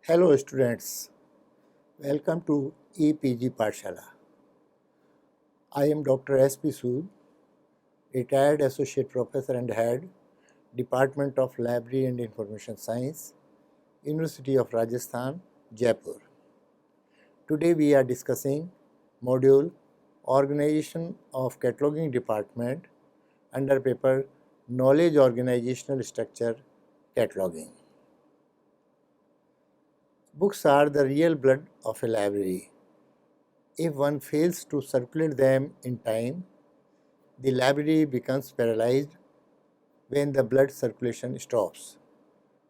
Hello students, welcome to EPG Pathshala. I am Dr. S.P. Sood, retired Associate Professor and Head, Department of Library and Information Science, University of Rajasthan, Jaipur. Today we are discussing module Organization of Cataloging Department under paper Knowledge Organizational Structure Cataloging. Books are the real blood of a library. If one fails to circulate them in time, the library becomes paralyzed when the blood circulation stops.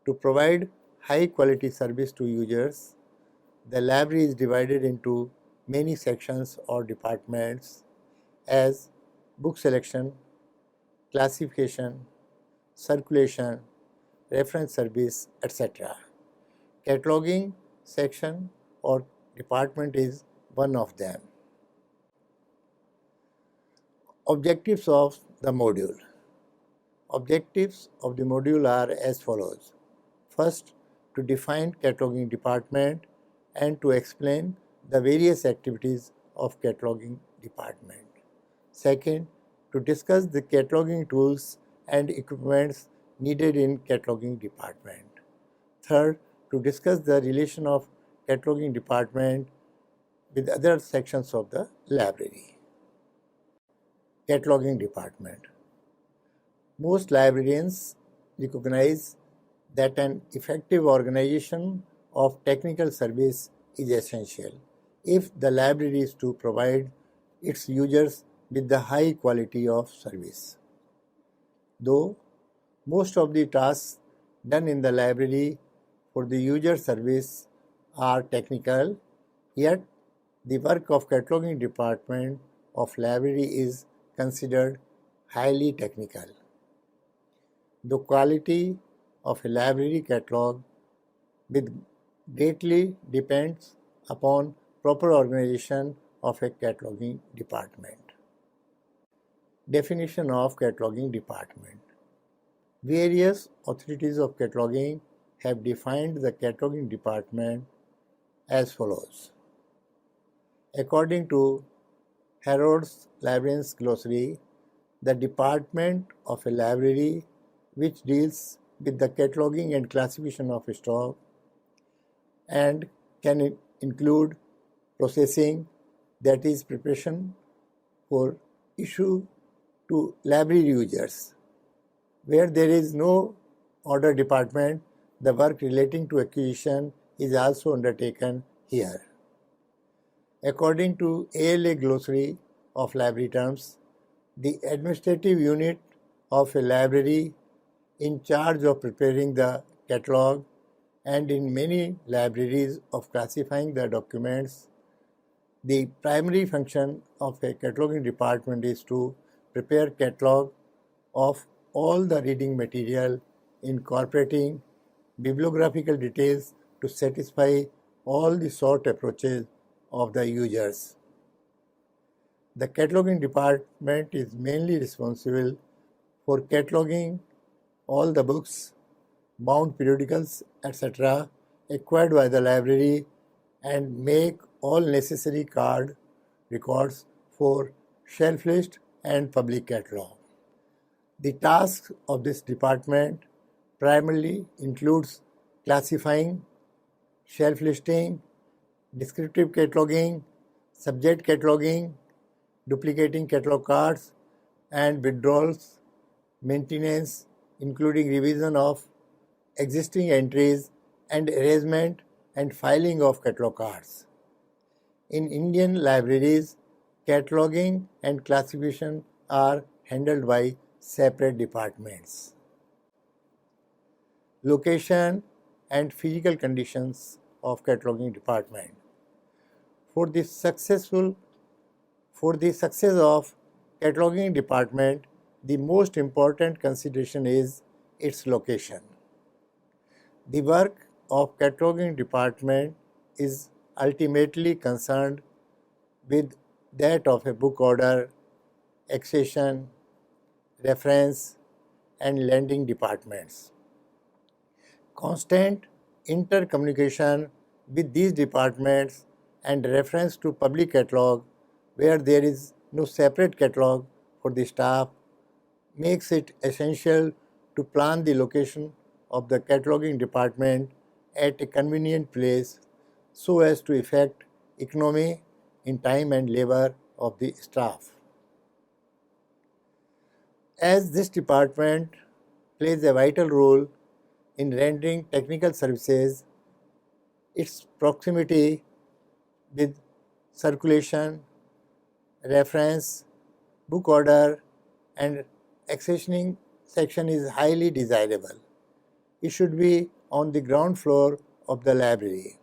To provide high quality service to users, the library is divided into many sections or departments as book selection, classification, circulation, reference service, etc. Cataloging section or department is one of them. Objectives of the module. Objectives of the module are as follows. First, to define cataloging department and to explain the various activities of cataloging department. Second, to discuss the cataloging tools and equipments needed in cataloging department. Third, to discuss the relation of cataloging department with other sections of the library. Cataloging department. Most librarians recognize that an effective organization of technical service is essential if the library is to provide its users with the high quality of service. Though most of the tasks done in the library for the user service are technical, yet the work of cataloging department of library is considered highly technical. The quality of a library catalog greatly depends upon proper organization of a cataloging department. Definition of cataloging department. Various authorities of cataloging have defined the cataloging department as follows. According to Harrod's Librarian's Glossary, the department of a library which deals with the cataloging and classification of stock and can include processing, that is preparation for issue to library users. Where there is no order department, the work relating to acquisition is also undertaken here. According to ALA Glossary of Library Terms, the administrative unit of a library in charge of preparing the catalog and in many libraries of classifying the documents. The primary function of a cataloging department is to prepare catalog of all the reading material, incorporating bibliographical details to satisfy all the sought approaches of the users. The cataloging department is mainly responsible for cataloging all the books, bound periodicals, etc. acquired by the library and make all necessary records for shelf list and public catalog. The tasks of this department primarily includes classifying, shelf listing, descriptive cataloging, subject cataloging, duplicating catalog cards and withdrawals, maintenance, including revision of existing entries and arrangement and filing of catalog cards. In Indian libraries, cataloging and classification are handled by separate departments. Location and physical conditions of cataloging department. For the success of cataloging department, the most important consideration is its location. The work of cataloging department is ultimately concerned with that of a book order, accession, reference, and lending departments. Constant intercommunication with these departments and reference to public catalog where there is no separate catalog for the staff makes it essential to plan the location of the cataloging department at a convenient place so as to effect economy in time and labor of the staff. As this department plays a vital role in rendering technical services, its proximity with circulation, reference, book order, and accessioning section is highly desirable. It should be on the ground floor of the library.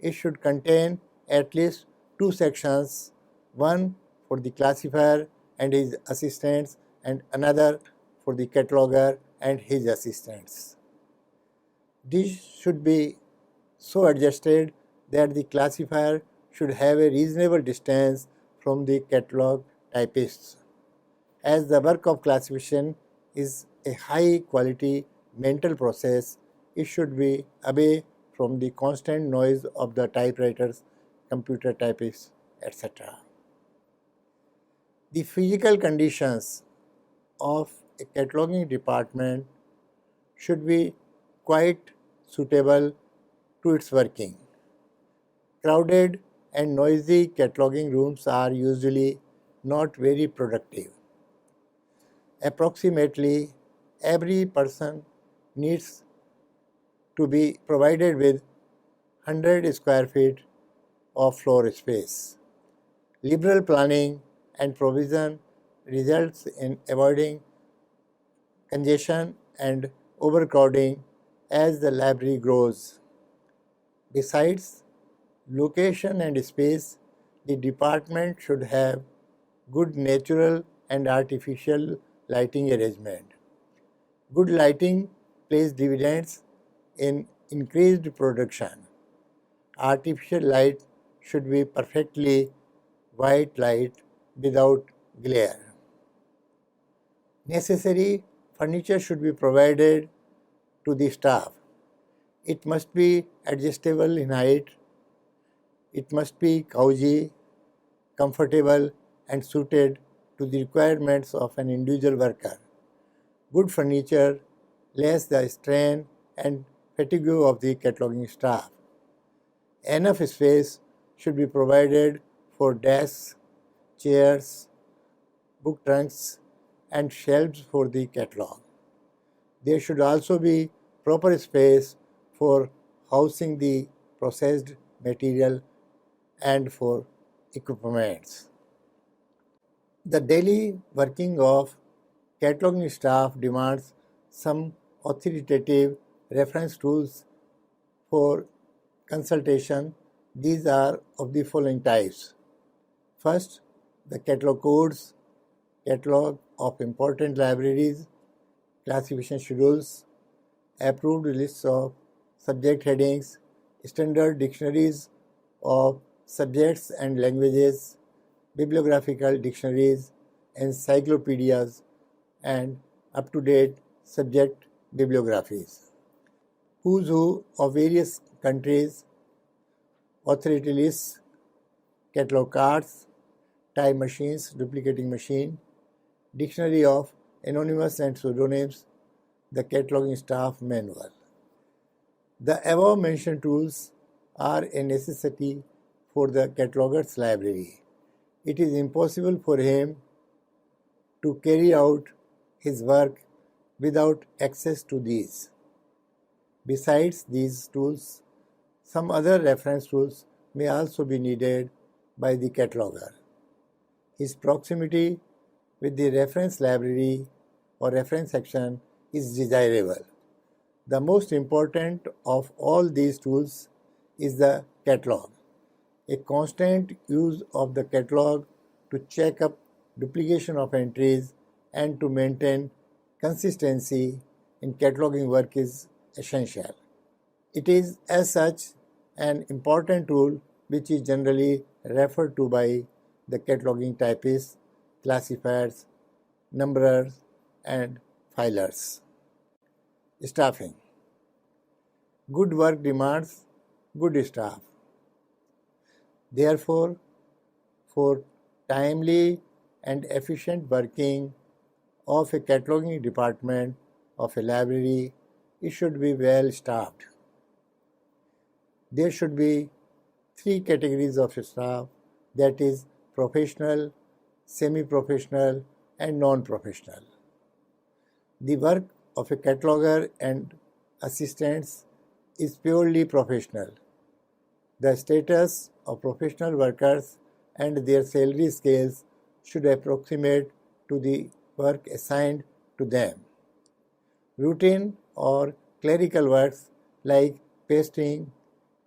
It should contain at least two sections, one for the classifier and his assistants and another for the cataloger and his assistants. These should be so adjusted that the classifier should have a reasonable distance from the catalog typists. As the work of classification is a high quality mental process, it should be away from the constant noise of the typewriters, computer typists, etc. The physical conditions of a cataloging department should be quite suitable to its working. Crowded and noisy cataloging rooms are usually not very productive. Approximately every person needs to be provided with 100 square feet of floor space. Liberal planning and provision results in avoiding congestion and overcrowding as the library grows. Besides location and space, the department should have good natural and artificial lighting arrangement. Good lighting pays dividends in increased production. Artificial light should be perfectly white light without glare. Necessary furniture should be provided to the staff. It must be adjustable in height. It must be cozy, comfortable, and suited to the requirements of an individual worker. Good furniture less the strain and fatigue of the cataloging staff. Enough space should be provided for desks, chairs, book trunks, and shelves for the catalog. There should also be proper space for housing the processed material and for equipments. The daily working of cataloging staff demands some authoritative reference tools for consultation. These are of the following types. First, the catalog codes, catalog of important libraries, classification schedules, approved lists of subject headings, standard dictionaries of subjects and languages, bibliographical dictionaries, encyclopedias, and up-to-date subject bibliographies. Who's who of various countries, authority lists, catalog cards, time machines, duplicating machine, dictionary of anonymous and pseudonyms, the cataloging staff manual. The above mentioned tools are a necessity for the cataloger's library. It is impossible for him to carry out his work without access to these. Besides these tools, some other reference tools may also be needed by the cataloger. His proximity with the reference library or reference section is desirable. The most important of all these tools is the catalog. A constant use of the catalog to check up duplication of entries and to maintain consistency in cataloging work is essential. It is as such an important tool which is generally referred to by the cataloging typists, classifiers, numberers, and filers. Staffing. Good work demands good staff. Therefore, for timely and efficient working of a cataloging department of a library, it should be well staffed. There should be three categories of staff, that is professional, semi-professional and non-professional. The work of a cataloger and assistants is purely professional. The status of professional workers and their salary scales should approximate to the work assigned to them. Routine or clerical works like pasting,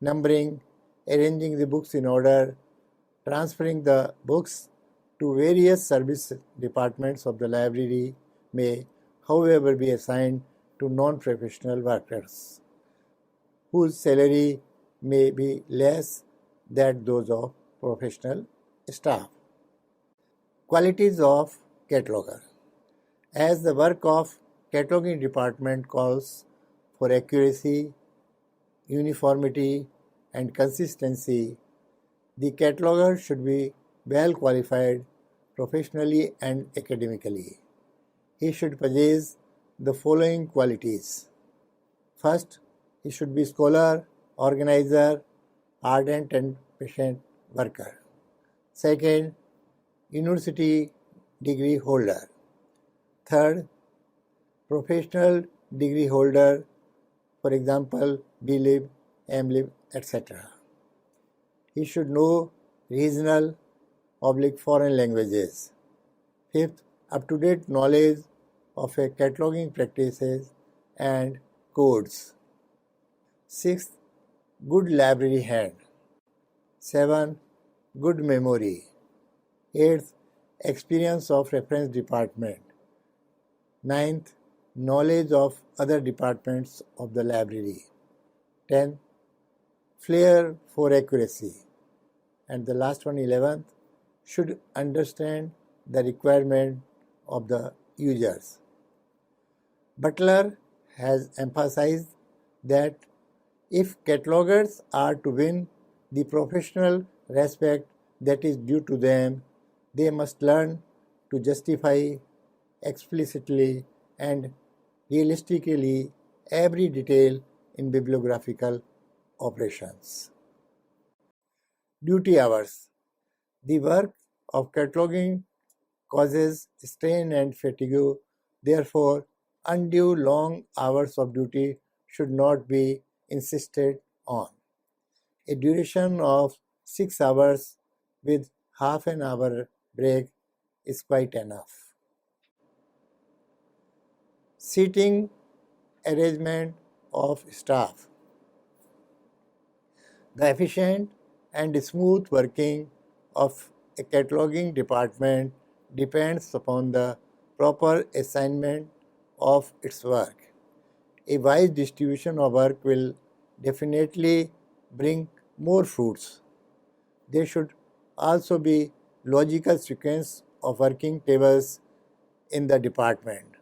numbering, arranging the books in order, transferring the books to various service departments of the library may, however, be assigned to non-professional workers, whose salary may be less than those of professional staff. Qualities of cataloger. As the work of cataloging department calls for accuracy, uniformity, and consistency, the cataloger should be well qualified professionally and academically. He should possess the following qualities. First, he should be scholar, organizer, ardent and patient worker. Second, university degree holder. Third, professional degree holder, for example, B.Lib, M.Lib, etc. He should know regional / foreign languages. Fifth, up-to-date knowledge of a cataloging practices and codes. Sixth, good library hand. 7. Good memory. 8th, experience of reference department. 9th, knowledge of other departments of the library. 10th, flair for accuracy. And the last one, 11th, should understand the requirement of the users. Butler has emphasized that if catalogers are to win the professional respect that is due to them, they must learn to justify explicitly and realistically every detail in bibliographical operations. Duty hours. The work of cataloging causes strain and fatigue. Therefore, undue long hours of duty should not be insisted on. A duration of 6 hours with half an hour break is quite enough. Seating arrangement of staff. The efficient and smooth working of a cataloging department depends upon the proper assignment of its work. A wise distribution of work will definitely bring more fruits. There should also be logical sequence of working tables in the department.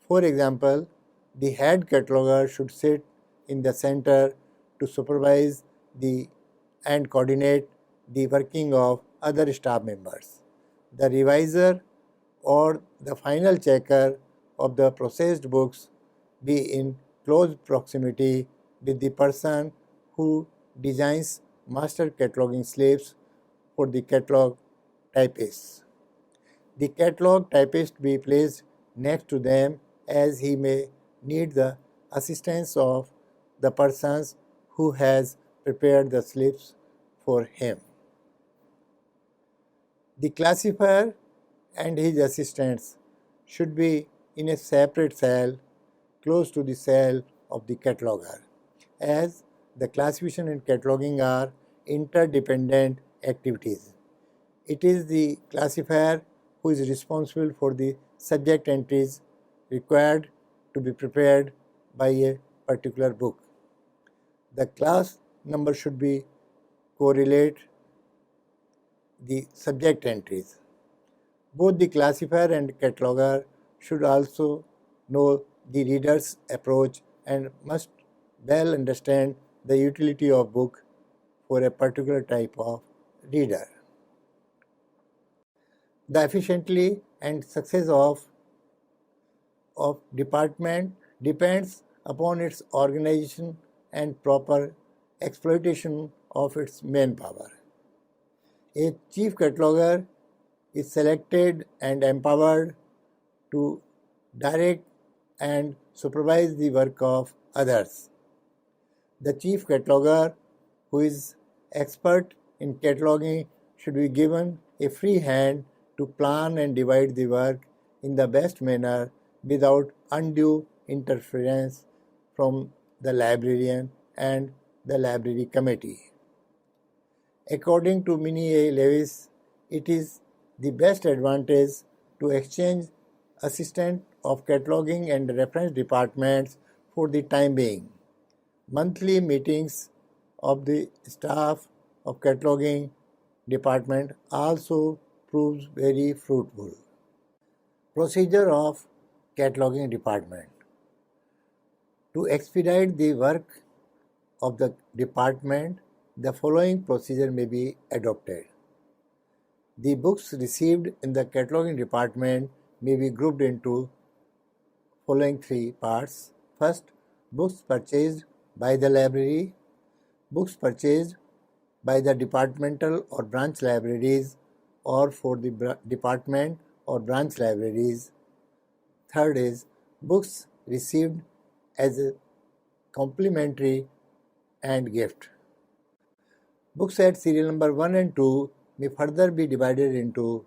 For example, the head cataloger should sit in the center to supervise and coordinate the working of other staff members. The reviser or the final checker of the processed books be in close proximity with the person who designs master cataloging slips for the catalog typists. The catalog typist be placed next to them, as he may need the assistance of the persons who has prepared the slips for him. The classifier and his assistants should be in a separate cell close to the cell of the cataloger, as the classification and cataloging are interdependent activities. It is the classifier who is responsible for the subject entries required to be prepared by a particular book. The class number should be correlate the subject entries. Both the classifier and cataloger should also know the reader's approach and must well understand the utility of book for a particular type of reader. The efficiency and success of department depends upon its organization and proper exploitation of its manpower. A chief cataloger is selected and empowered to direct and supervise the work of others. The chief cataloger, who is expert in cataloging, should be given a free hand to plan and divide the work in the best manner without undue interference from the librarian and the library committee. According to Minnie A. Lewis, it is the best advantage to exchange assistant of cataloging and reference departments for the time being. Monthly meetings of the staff of cataloging department also proves very fruitful. Procedure of cataloging department. To expedite the work of the department, the following procedure may be adopted. The books received in the cataloging department may be grouped into following three parts. First, books purchased by the library, books purchased by the departmental or branch libraries or for the department or branch libraries. Third is books received as a complimentary and gift. Books at serial number 1 and 2 may further be divided into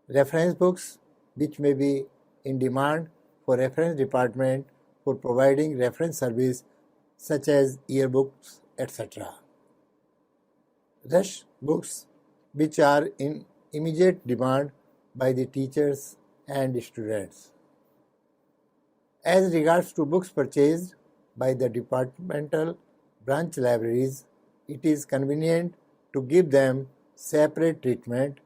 reference books, which may be in demand for reference department for providing reference service such as yearbooks, etc. Rush books, which are in immediate demand by the teachers and students. As regards to books purchased by the departmental branch libraries, it is convenient to give them separate treatment.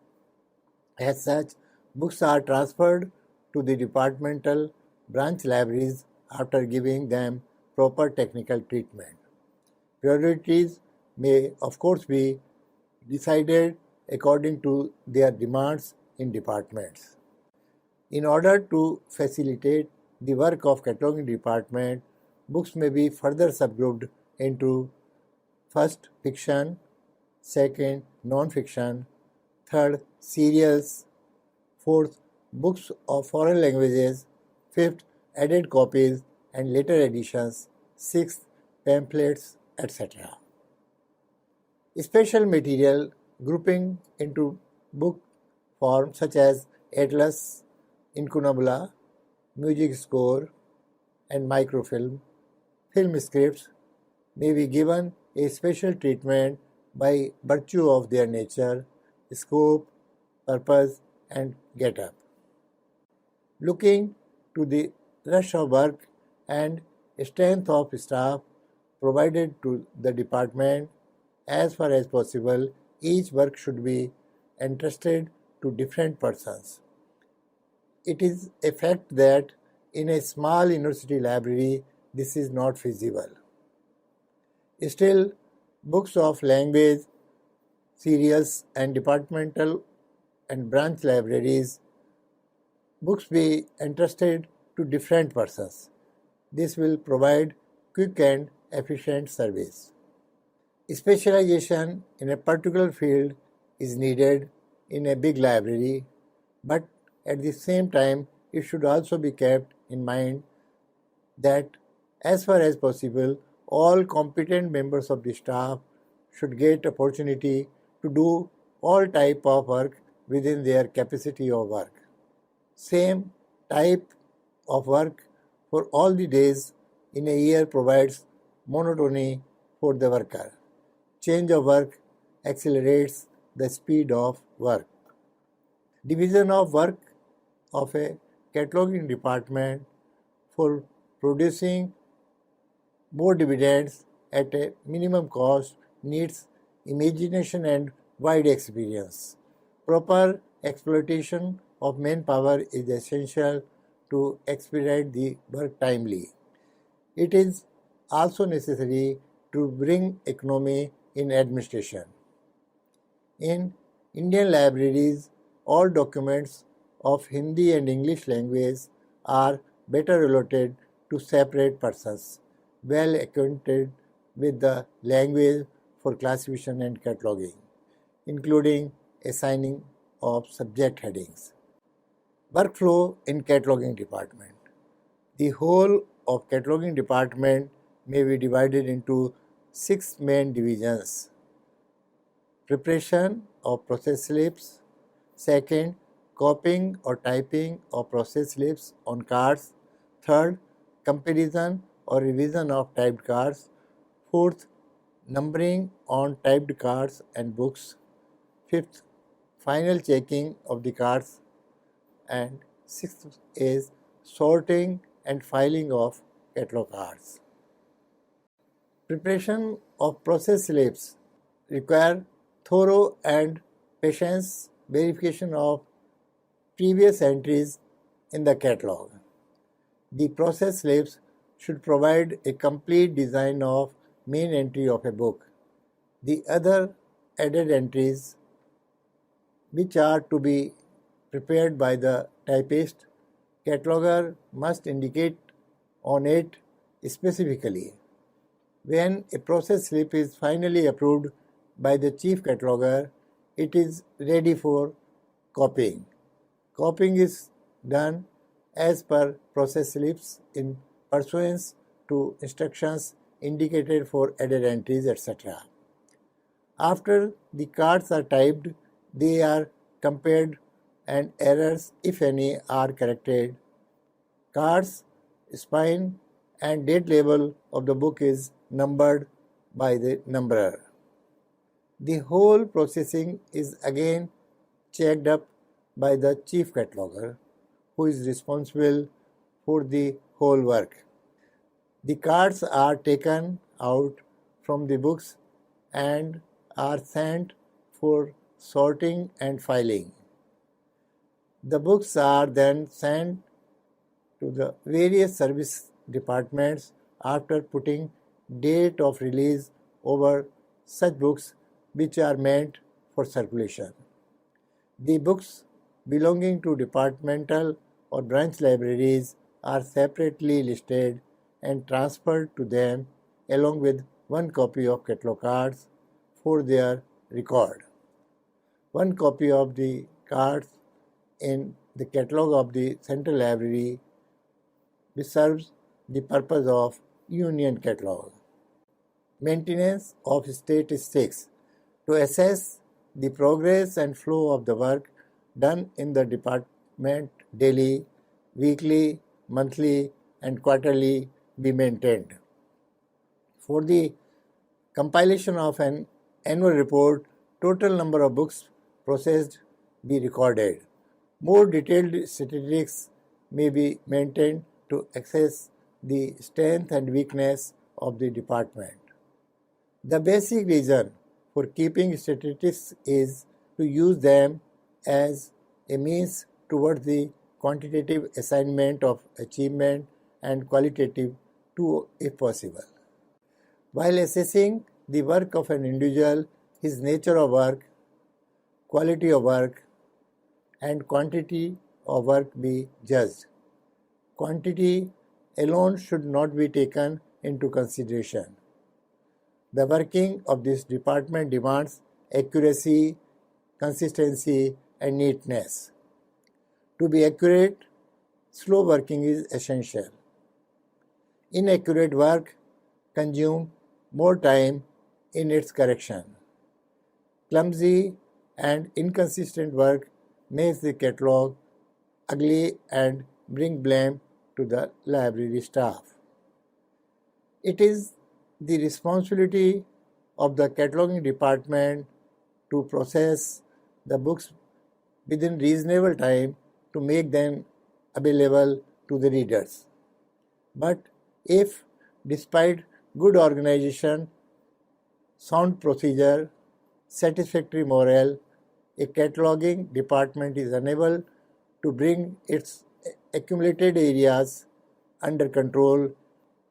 As such, books are transferred to the departmental branch libraries after giving them proper technical treatment. Priorities may, of course, be decided according to their demands in departments. In order to facilitate the work of cataloging department, books may be further subgrouped into first, fiction, second, non-fiction, third, serials, fourth, books of foreign languages, fifth, added copies and later editions, sixth, pamphlets, etc. Special material grouping into book forms such as atlas, incunabula, music score, and microfilm, film scripts may be given a special treatment by virtue of their nature, scope, purpose, and get-up. Looking to the rush of work and strength of staff provided to the department, as far as possible, each work should be entrusted to different persons. It is a fact that in a small university library, this is not feasible. Still, books of language, serials, and departmental and branch libraries, books be entrusted to different persons. This will provide quick and efficient service. Specialization in a particular field is needed in a big library, but at the same time, it should also be kept in mind that as far as possible, all competent members of the staff should get opportunity to do all type of work within their capacity of work. Same type of work for all the days in a year provides monotony for the worker. Change of work accelerates the speed of work. Division of work of a cataloging department for producing more dividends at a minimum cost needs imagination and wide experience. Proper exploitation of manpower is essential to expedite the work timely. It is also necessary to bring economy in administration. In Indian libraries, all documents of Hindi and English language are better allotted to separate persons, well acquainted with the language for classification and cataloging, including assigning of subject headings. Workflow in cataloging department. The whole of cataloging department may be divided into 6 main divisions. Preparation of process slips. Second, copying or typing of process slips on cards. Third, comparison or revision of typed cards. Fourth, numbering on typed cards and books. Fifth, final checking of the cards. And sixth is sorting and filing of catalog cards. Preparation of process slips require thorough and patience verification of previous entries in the catalog. The process slips should provide a complete design of main entry of a book. The other added entries, which are to be prepared by the typist, cataloger must indicate on it specifically. When a process slip is finally approved by the chief cataloger, it is ready for copying. Copying is done as per process slips in pursuance to instructions indicated for added entries, etc. After the cards are typed, they are compared and errors, if any, are corrected. Cards, spine and date label of the book is numbered by the numberer. The whole processing is again checked up by the chief cataloger, who is responsible for the whole work. The cards are taken out from the books and are sent for sorting and filing. The books are then sent to the various service departments after putting date of release over such books which are meant for circulation. The books belonging to departmental or branch libraries are separately listed and transferred to them along with one copy of catalog cards for their record. One copy of the cards in the catalog of the central library, which serves the purpose of union catalog. Maintenance of statistics to assess the progress and flow of the work done in the department daily, weekly, monthly, and quarterly be maintained. For the compilation of an annual report, total number of books processed be recorded. More detailed statistics may be maintained to assess the strength and weakness of the department. The basic reason for keeping statistics is to use them as a means towards the quantitative assignment of achievement and qualitative too, if possible. While assessing the work of an individual, his nature of work, quality of work, and quantity of work be judged. Quantity alone should not be taken into consideration. The working of this department demands accuracy, consistency, and neatness. To be accurate, slow working is essential. Inaccurate work consumes more time in its correction. Clumsy and inconsistent work makes the catalog ugly and bring blame to the library staff. It is the responsibility of the cataloging department to process the books within reasonable time to make them available to the readers. But if, despite good organization, sound procedure, satisfactory morale, a cataloging department is unable to bring its accumulated areas under control,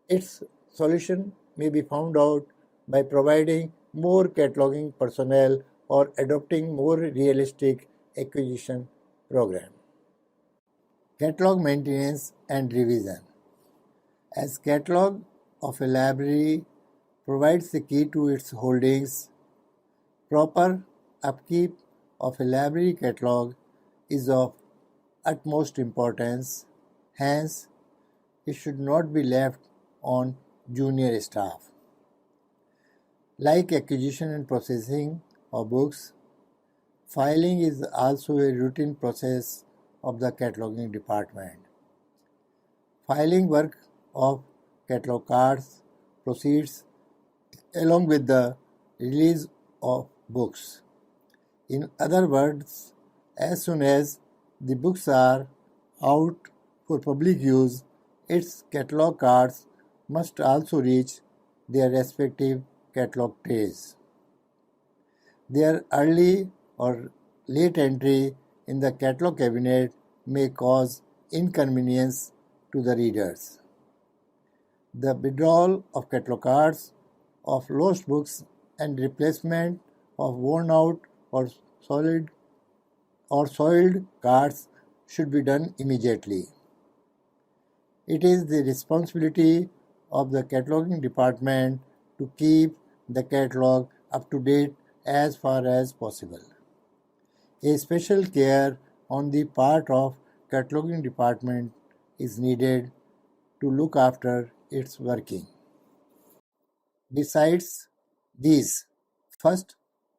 its Solution may be found out by providing more cataloging personnel or adopting more realistic acquisition program. Catalog maintenance and revision. As catalog of a library provides the key to its holdings, proper upkeep of a library catalog is of utmost importance. Hence, it should not be left on junior staff. Like acquisition and processing of books, filing is also a routine process of the cataloging department. Filing work of catalog cards proceeds along with the release of books. In other words, as soon as the books are out for public use, its catalog cards must also reach their respective catalog trays. Their early or late entry in the catalog cabinet may cause inconvenience to the readers. The withdrawal of catalog cards of lost books and replacement of worn out or soiled cards should be done immediately. It is the responsibility of the cataloging department to keep the catalog up to date as far as possible. A special care on the part of cataloging department is needed to look after its working. Besides these, first,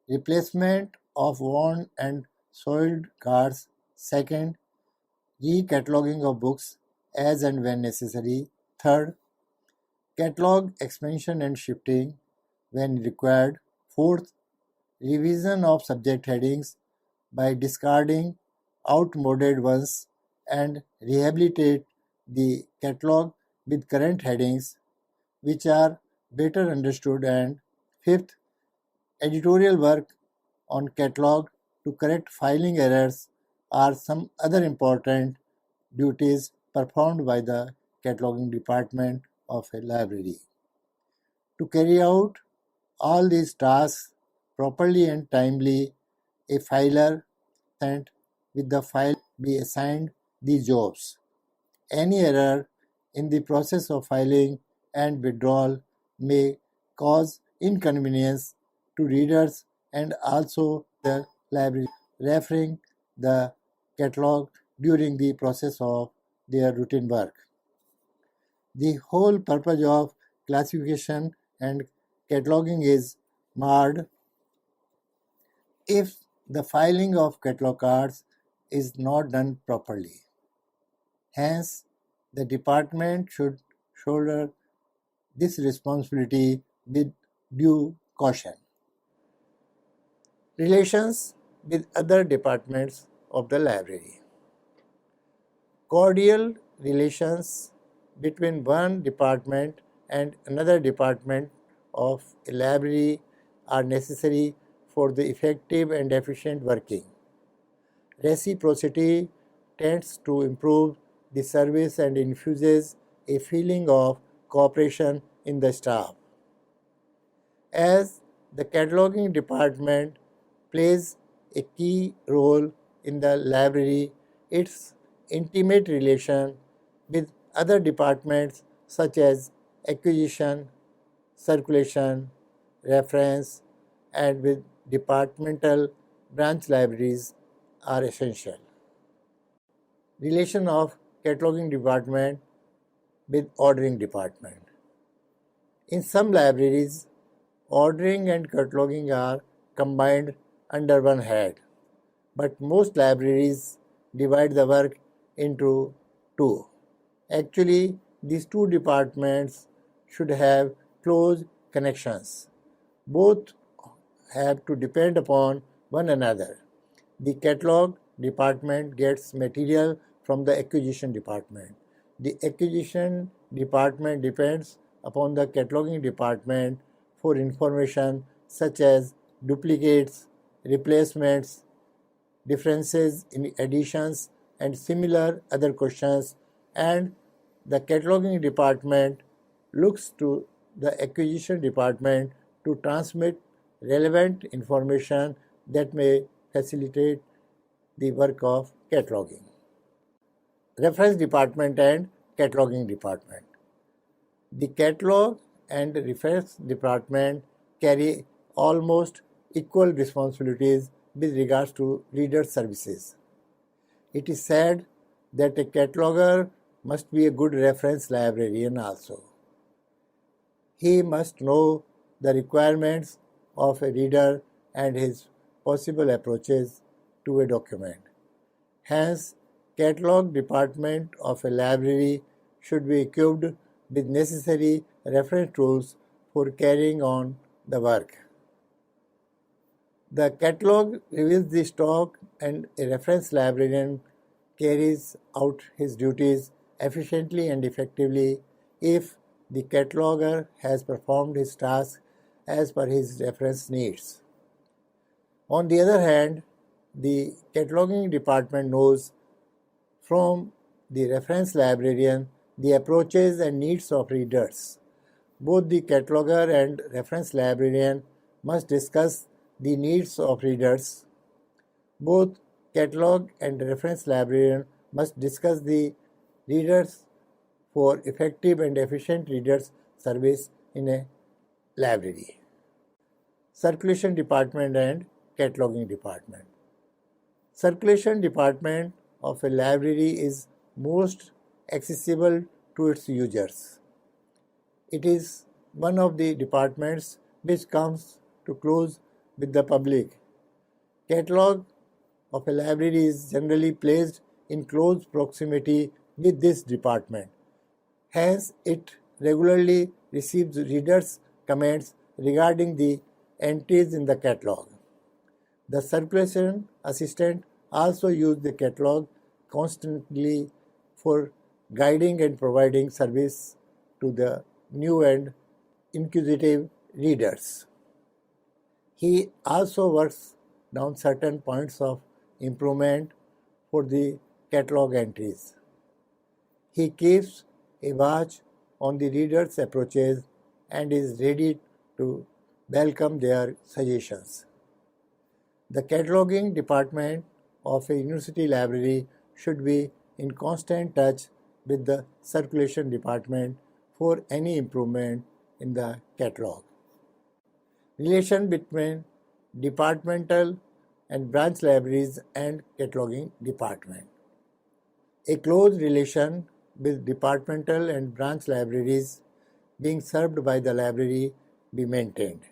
replacement of worn and soiled cards. Second, recataloguing of books as and when necessary. Third, catalog expansion and shifting when required. Fourth, revision of subject headings by discarding outmoded ones and rehabilitate the catalog with current headings which are better understood. And fifth, editorial work on catalog to correct filing errors are some other important duties performed by the cataloging department of a library. To carry out all these tasks properly and timely, a filer sent with the file be assigned these jobs. Any error in the process of filing and withdrawal may cause inconvenience to readers and also the library referring the catalog during the process of their routine work. The whole purpose of classification and cataloging is marred if the filing of catalog cards is not done properly. Hence, the department should shoulder this responsibility with due caution. Relations with other departments of the library. Cordial relations between one department and another department of a library are necessary for the effective and efficient working. Reciprocity tends to improve the service and infuses a feeling of cooperation in the staff. As the cataloging department plays a key role in the library, its intimate relation with other departments such as acquisition, circulation, reference, and with departmental branch libraries are essential. Relation of cataloging department with ordering department. In some libraries, ordering and cataloging are combined under one head, but most libraries divide the work into two. Actually, these two departments should have close connections. Both have to depend upon one another. The catalog department gets material from the acquisition department. The acquisition department depends upon the cataloging department for information such as duplicates, replacements, differences in additions, and similar other questions, and the cataloging department looks to the acquisition department to transmit relevant information that may facilitate the work of cataloging. Reference department and cataloging department. The catalog and reference department carry almost equal responsibilities with regards to reader services. It is said that a cataloger must be a good reference librarian also. He must know the requirements of a reader and his possible approaches to a document. Hence, catalog department of a library should be equipped with necessary reference tools for carrying on the work. The catalog reveals the stock and a reference librarian carries out his duties efficiently and effectively if the cataloger has performed his task as per his reference needs. On the other hand, the cataloging department knows from the reference librarian the approaches and needs of readers. Both the cataloger and reference librarian must discuss the needs of readers. Both catalog and reference librarian must discuss the readers for effective and efficient readers service in a library. Circulation department and cataloging department. Circulation department of a library is most accessible to its users. It is one of the departments which comes to close with the public. Catalog of a library is generally placed in close proximity with this department. Hence, it regularly receives readers' comments regarding the entries in the catalog. The circulation assistant also uses the catalog constantly for guiding and providing service to the new and inquisitive readers. He also works down certain points of improvement for the catalog entries. He keeps a watch on the reader's approaches and is ready to welcome their suggestions. The cataloging department of a university library should be in constant touch with the circulation department for any improvement in the catalog. Relation between departmental and branch libraries and cataloging department. A close relation with departmental and branch libraries being served by the library be maintained.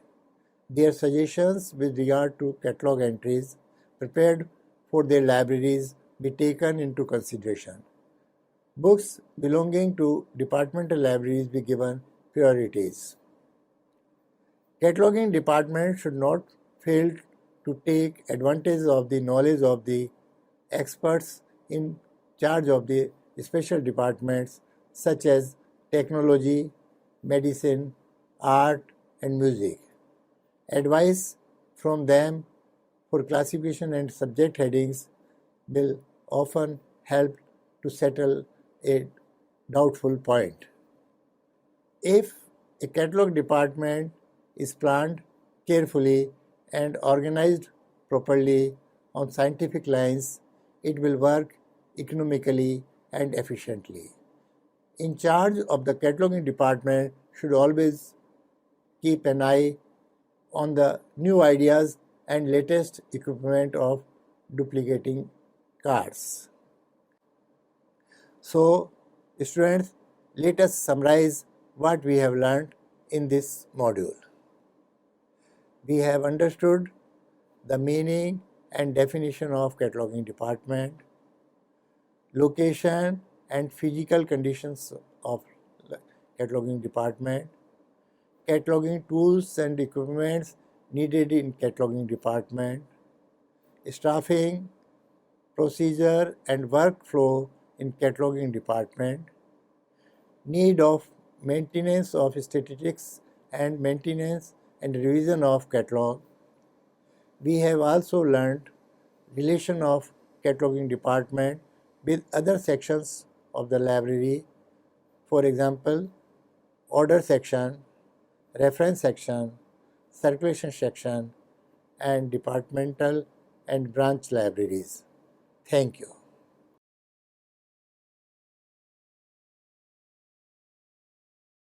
Their suggestions with regard to catalog entries prepared for their libraries be taken into consideration. Books belonging to departmental libraries be given priorities. Cataloging department should not fail to take advantage of the knowledge of the experts in charge of the special departments such as technology, medicine, art, and music. Advice from them for classification and subject headings will often help to settle a doubtful point. If a catalog department is planned carefully and organized properly on scientific lines, it will work economically and efficiently. In charge of the cataloging department should always keep an eye on the new ideas and latest equipment of duplicating cards. So, students, let us summarize what we have learned in this module. We have understood the meaning and definition of cataloging department, location and physical conditions of cataloging department, cataloging tools and equipments needed in cataloging department, staffing, procedure and workflow in cataloging department, need of maintenance of statistics and maintenance and revision of catalog. We have also learned relation of cataloging department with other sections of the library. For example, order section, reference section, circulation section, and departmental and branch libraries. Thank you.